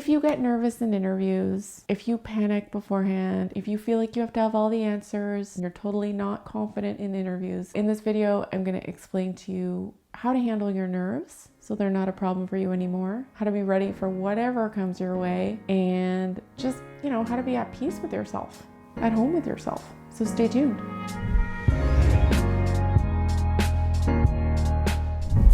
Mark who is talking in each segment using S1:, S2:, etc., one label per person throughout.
S1: If you get nervous in interviews, if you panic beforehand, if you feel like you have to have all the answers, and you're totally not confident in interviews, in this video, I'm going to explain to you how to handle your nerves so they're not a problem for you anymore, how to be ready for whatever comes your way, and just, how to be at peace with yourself, at home with yourself. So stay tuned.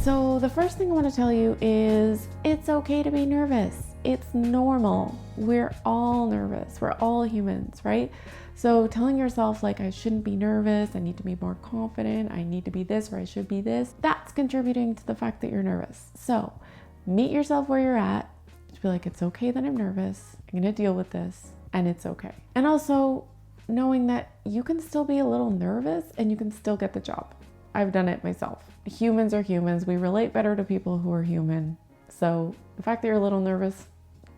S1: So the first thing I want to tell you is it's okay to be nervous. It's normal. We're all nervous. We're all humans, right? So telling yourself like, I shouldn't be nervous, I need to be more confident, I need to be this or I should be this, that's contributing to the fact that you're nervous. So meet yourself where you're at. Just be like, it's okay that I'm nervous. I'm going to deal with this and it's okay. And also knowing that you can still be a little nervous and you can still get the job. I've done it myself. Humans are humans. We relate better to people who are human. So the fact that you're a little nervous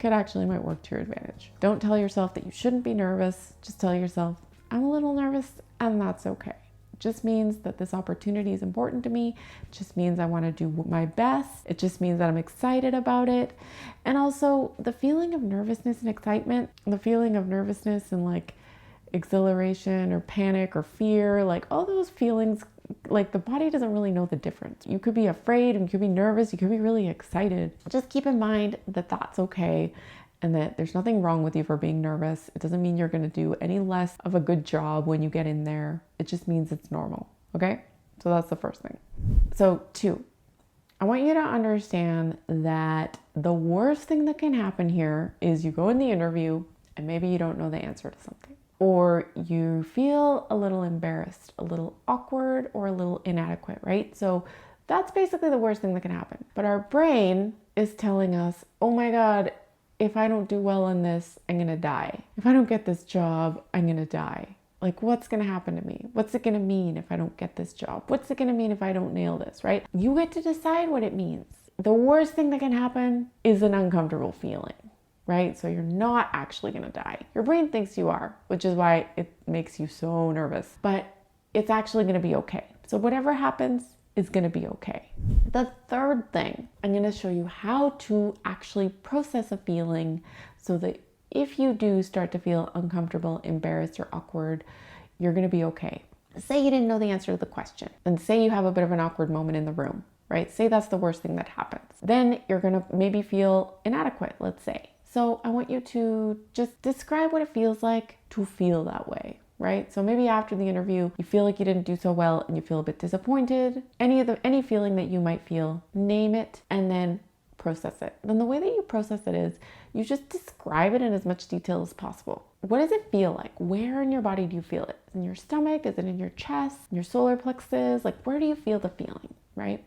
S1: might work to your advantage. Don't tell yourself that you shouldn't be nervous. Just tell yourself, I'm a little nervous and that's okay. It just means that this opportunity is important to me. It just means I want to do my best. It just means that I'm excited about it. And also the feeling of nervousness and excitement, the feeling of nervousness and like exhilaration or panic or fear, like all those feelings, like the body doesn't really know the difference. You could be afraid and you could be nervous, you could be really excited. Just keep in mind that that's okay and that there's nothing wrong with you for being nervous. It doesn't mean you're going to do any less of a good job when you get in there. It just means it's normal, okay? So that's the first thing. So 2, I want you to understand that the worst thing that can happen here is you go in the interview and maybe you don't know the answer to something. Or you feel a little embarrassed, a little awkward, or a little inadequate, right? So that's basically the worst thing that can happen. But our brain is telling us, oh my God, if I don't do well in this, I'm gonna die. If I don't get this job, I'm gonna die. Like, what's gonna happen to me? What's it gonna mean if I don't get this job? What's it gonna mean if I don't nail this, right? You get to decide what it means. The worst thing that can happen is an uncomfortable feeling. Right? So you're not actually going to die. Your brain thinks you are, which is why it makes you so nervous, but it's actually going to be okay. So whatever happens is going to be okay. The third thing, I'm going to show you how to actually process a feeling so that if you do start to feel uncomfortable, embarrassed, or awkward, you're going to be okay. Say you didn't know the answer to the question, and say you have a bit of an awkward moment in the room, right? Say that's the worst thing that happens. Then you're going to maybe feel inadequate, let's say. So I want you to just describe what it feels like to feel that way, right? So maybe after the interview, you feel like you didn't do so well and you feel a bit disappointed. Any feeling that you might feel, name it and then process it. Then the way that you process it is you just describe it in as much detail as possible. What does it feel like? Where in your body do you feel it? In your stomach? Is it in your chest? In your solar plexus? Like, where do you feel the feeling, right?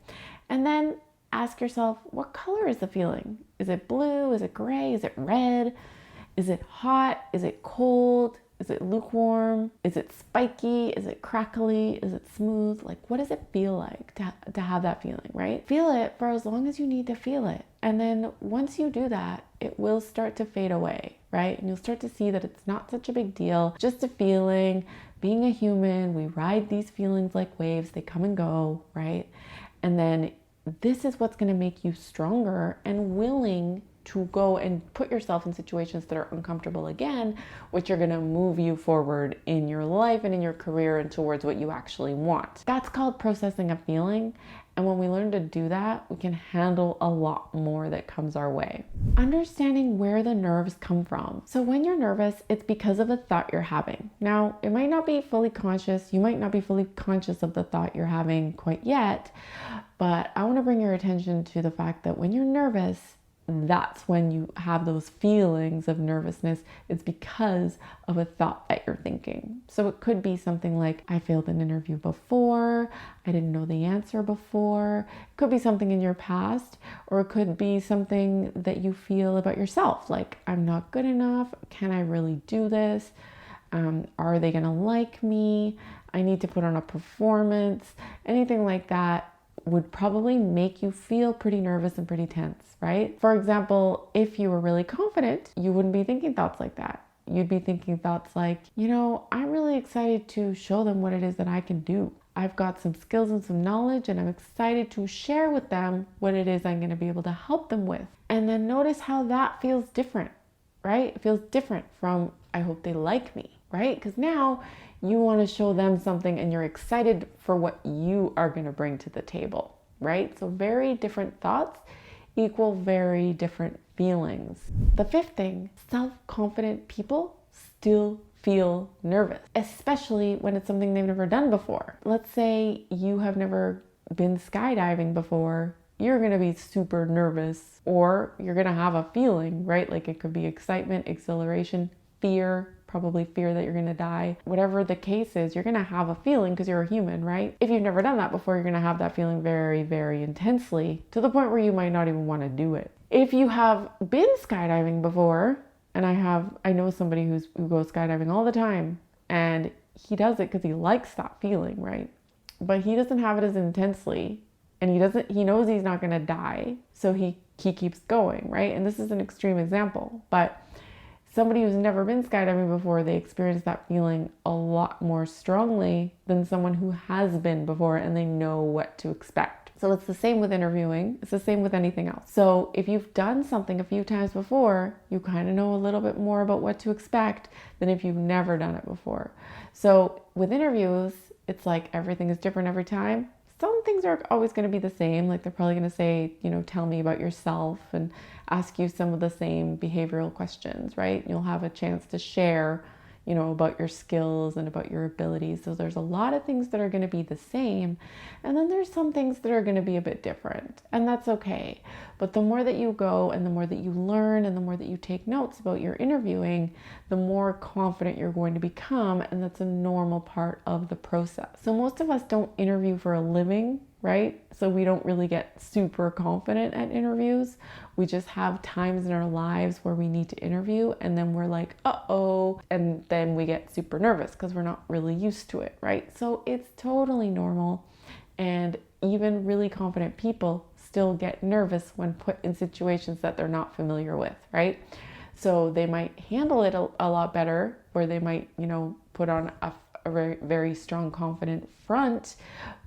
S1: And then ask yourself, what color is the feeling? Is it blue? Is it gray? Is it red? Is it hot? Is it cold? Is it lukewarm? Is it spiky? Is it crackly? Is it smooth? Like, what does it feel like to have that feeling, right? Feel it for as long as you need to feel it. And then once you do that, it will start to fade away, right? And you'll start to see that it's not such a big deal, just a feeling. Being a human, we ride these feelings like waves. They come and go, right? And then this is what's going to make you stronger and willing to go and put yourself in situations that are uncomfortable again, which are going to move you forward in your life and in your career and towards what you actually want. That's called processing a feeling. And when we learn to do that, we can handle a lot more that comes our way. Understanding where the nerves come from. So when you're nervous, it's because of a thought you're having. Now, it might not be fully conscious. You might not be fully conscious of the thought you're having quite yet, but I want to bring your attention to the fact that when you're nervous, that's when you have those feelings of nervousness. It's because of a thought that you're thinking. So it could be something like, I failed an interview before, I didn't know the answer before. It could be something in your past, or it could be something that you feel about yourself, like, I'm not good enough, can I really do this? Are they gonna like me? I need to put on a performance. Anything like that would probably make you feel pretty nervous and pretty tense, right? For example, if you were really confident, you wouldn't be thinking thoughts like that. You'd be thinking thoughts like, I'm really excited to show them what it is that I can do. I've got some skills and some knowledge, and I'm excited to share with them what it is I'm going to be able to help them with. And then notice how that feels different, right? It feels different from, I hope they like me, right? Because now you want to show them something and you're excited for what you are going to bring to the table, right? So very different thoughts equal very different feelings. The fifth thing, self-confident people still feel nervous, especially when it's something they've never done before. Let's say you have never been skydiving before. You're going to be super nervous, or you're going to have a feeling, right? Like it could be excitement, exhilaration, fear, probably fear that you're going to die. Whatever the case is, you're going to have a feeling because you're a human, right? If you've never done that before, you're going to have that feeling very, very intensely to the point where you might not even want to do it. If you have been skydiving before, and I know somebody who goes skydiving all the time, and he does it because he likes that feeling, right? But he doesn't have it as intensely, and he knows he's not going to die, so he keeps going, right? And this is an extreme example, but somebody who's never been skydiving before, they experience that feeling a lot more strongly than someone who has been before and they know what to expect. So it's the same with interviewing. It's the same with anything else. So if you've done something a few times before, you kind of know a little bit more about what to expect than if you've never done it before. So with interviews, it's like everything is different every time. Some things are always going to be the same. Like they're probably going to say, tell me about yourself and ask you some of the same behavioral questions, right? You'll have a chance to share, about your skills and about your abilities. So there's a lot of things that are going to be the same. And then there's some things that are going to be a bit different, and that's okay. But the more that you go and the more that you learn and the more that you take notes about your interviewing, the more confident you're going to become. And that's a normal part of the process. So most of us don't interview for a living, right? So we don't really get super confident at interviews. We just have times in our lives where we need to interview, and then we're like, uh-oh, and then we get super nervous because we're not really used to it, right? So it's totally normal, and even really confident people still get nervous when put in situations that they're not familiar with, right? So they might handle it a lot better, or they might, put on a very, very strong, confident front,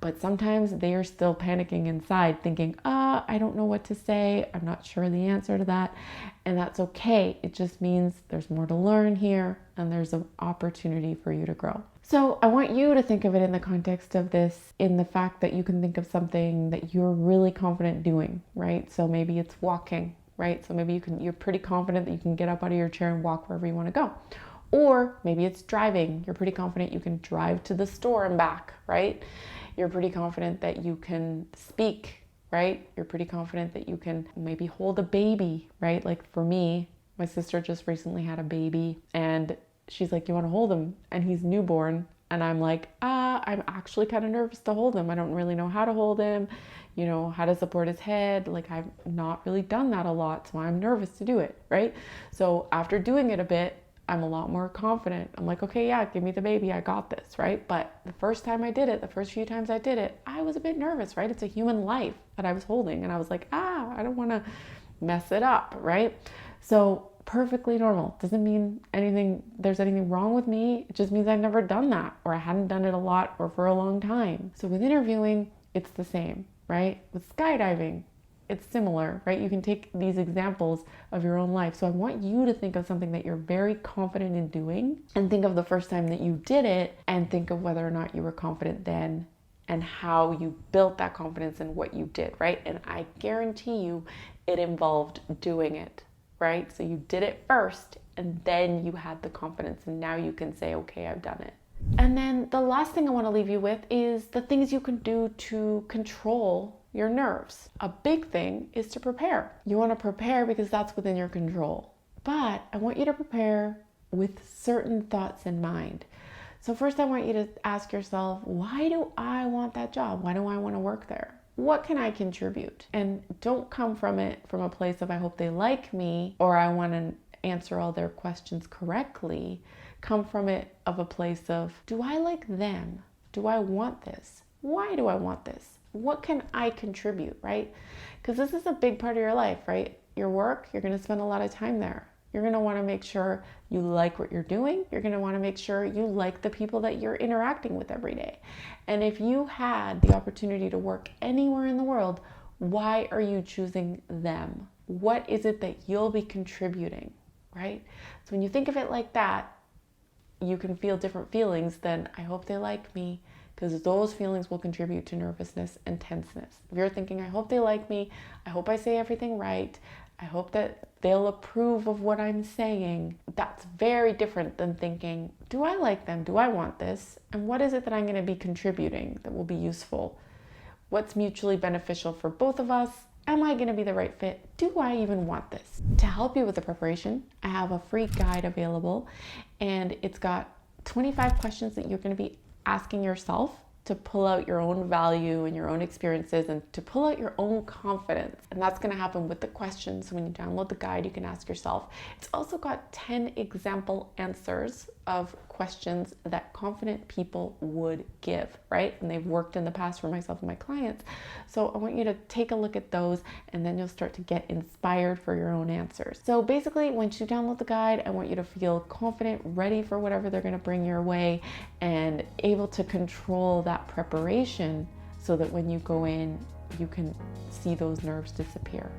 S1: but sometimes they are still panicking inside thinking, I don't know what to say. I'm not sure the answer to that. And that's okay. It just means there's more to learn here and there's an opportunity for you to grow. So I want you to think of it in the context of this, in the fact that you can think of something that you're really confident doing, right? So maybe it's walking, right? So maybe you're pretty confident that you can get up out of your chair and walk wherever you want to go. Or maybe it's driving. You're pretty confident you can drive to the store and back, right? You're pretty confident that you can speak, right? You're pretty confident that you can maybe hold a baby, right? Like for me, my sister just recently had a baby and she's like, you want to hold him? And he's newborn. And I'm like, I'm actually kind of nervous to hold him. I don't really know how to hold him, how to support his head. Like I've not really done that a lot, so I'm nervous to do it, right? So after doing it a bit, I'm a lot more confident. I'm like, okay, yeah, give me the baby. I got this, right? But the first time I did it, the first few times I did it, I was a bit nervous, right? It's a human life that I was holding. And I was like, I don't want to mess it up, right? So perfectly normal. Doesn't mean there's anything wrong with me. It just means I've never done that, or I hadn't done it a lot or for a long time. So with interviewing, it's the same, right? With skydiving, it's similar, right? You can take these examples of your own life. So I want you to think of something that you're very confident in doing, and think of the first time that you did it, and think of whether or not you were confident then and how you built that confidence in what you did, right? And I guarantee you it involved doing it, right? So you did it first and then you had the confidence, and now you can say, okay, I've done it. And then the last thing I want to leave you with is the things you can do to control your nerves. A big thing is to prepare. You want to prepare because that's within your control. But I want you to prepare with certain thoughts in mind. So first I want you to ask yourself, why do I want that job? Why do I want to work there? What can I contribute? And don't come from it from a place of I hope they like me, or I want to answer all their questions correctly. Come from it of a place of, do I like them? Do I want this? Why do I want this? What can I contribute, right? Because this is a big part of your life, right? Your work, you're going to spend a lot of time there. You're going to want to make sure you like what you're doing. You're going to want to make sure you like the people that you're interacting with every day. And if you had the opportunity to work anywhere in the world, why are you choosing them? what is it that you'll be contributing, right? So when you think of it like that, you can feel different feelings than I hope they like me, because those feelings will contribute to nervousness and tenseness. If you're thinking, I hope they like me, I hope I say everything right, I hope that they'll approve of what I'm saying, that's very different than thinking, do I like them? Do I want this? And what is it that I'm going to be contributing that will be useful? What's mutually beneficial for both of us? Am I going to be the right fit? Do I even want this? To help you with the preparation, I have a free guide available, and it's got 25 questions that you're going to be asking yourself to pull out your own value and your own experiences and to pull out your own confidence. And that's going to happen with the questions. So when you download the guide, you can ask yourself. It's also got 10 example answers of questions that confident people would give, right? And they've worked in the past for myself and my clients. So I want you to take a look at those, and then you'll start to get inspired for your own answers. So basically, once you download the guide, I want you to feel confident, ready for whatever they're going to bring your way, and able to control that preparation so that when you go in, you can see those nerves disappear.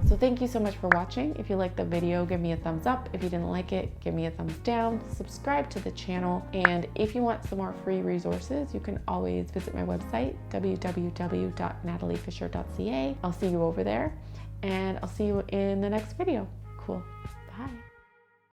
S1: So thank you so much for watching. If you liked the video, give me a thumbs up. If you didn't like it, give me a thumbs down. Subscribe to the channel. And if you want some more free resources, you can always visit my website, www.nataliefisher.ca. I'll see you over there, and I'll see you in the next video. Cool. Bye.